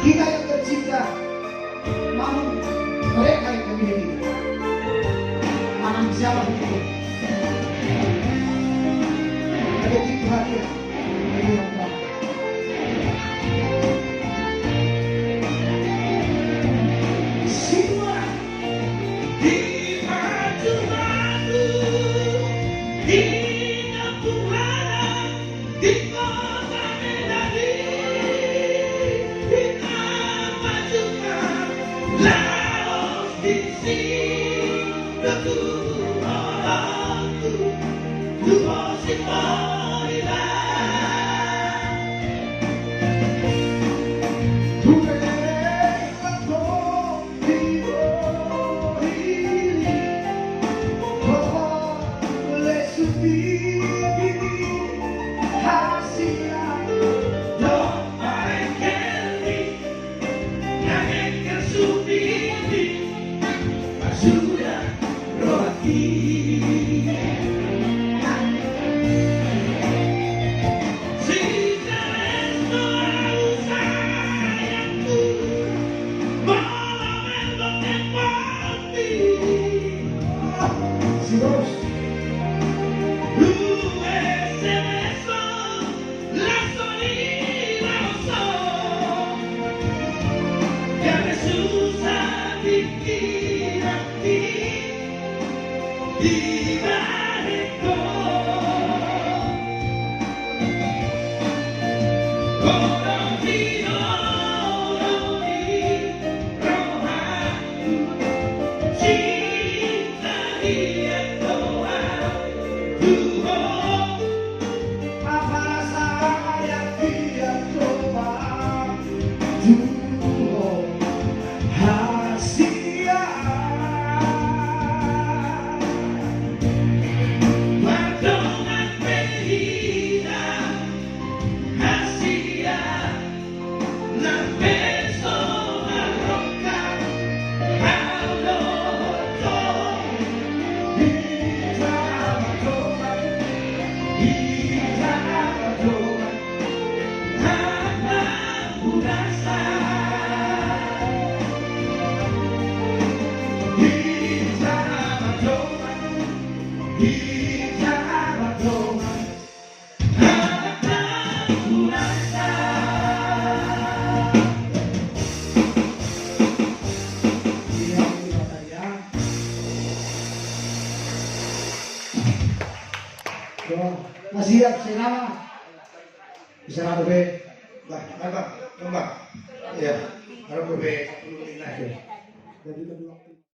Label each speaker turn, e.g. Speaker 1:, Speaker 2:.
Speaker 1: Kita yang tercipta namun mereka yang memilih kita. Anak siapa begitu? Ada tipu hati. Semua di maju-maju di kampung di kota Medan. Laos di sini, tuh orangku, tuh masih marilah. Tuh mereka kau diberi, kau boleh subir hasilnya. Sudah roti si resto sayangku malam elok empati si bos Apa
Speaker 2: Siap sinama. Bisa nato be.
Speaker 1: Bah, apa? Iya. Kalau gue 10 menit aja.
Speaker 2: Jadi kedua.